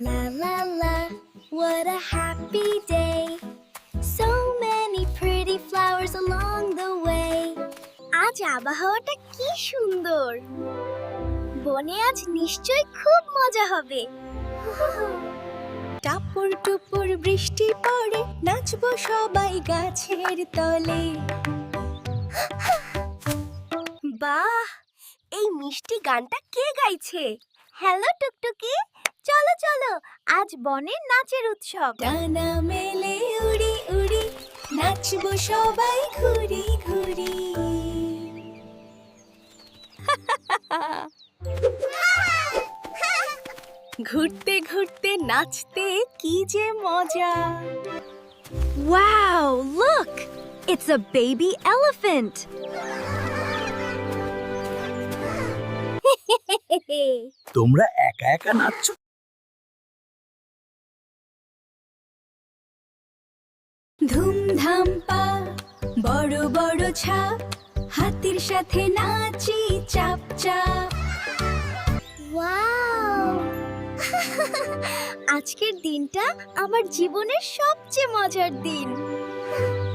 La la la, what a happy day. So many pretty flowers along the way. আজ আবহাওয়াটা কি সুন্দর। বনে আজ নিশ্চয়ই খুব মজা হবে। টাপুর টুপুর বৃষ্টি পড়ে, নাচবো সবাই গাছের তলে। বাহ, এই মিষ্টি গানটা কে গাইছে? হ্যালো টুকটুকি, চলো চলো, আজ বনের নাচের উৎসব। ডানা মেলে উড়ি উড়ি, নাচবো সবাই ঘুরি ঘুরি। ঘুরতে ঘুরতে নাচতে কি যে মজা। Wow, look! It's a baby elephant. তোমরা একা একা নাচছো? ধুমধাম পা, বড় বড় ছাপ, হাতির সাথে নাচি চাপ চাপ। ওয়াও! আজকের দিনটা আমার জীবনের সবচেয়ে মজার দিন।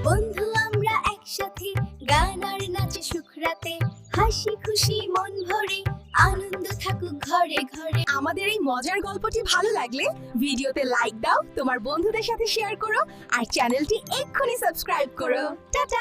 বন্ধু আমরা একসাথে, গান আর নাচে সুখরাতে, হাসি খুশি মন ভরে, আনন্দ থাকুক ঘরে ঘরে। আমাদের এই মজার গল্পটি ভালো লাগলে ভিডিওতে লাইক দাও, তোমার বন্ধুদের সাথে শেয়ার করো আর চ্যানেলটি এক্ষুনি সাবস্ক্রাইব করো। টাটা।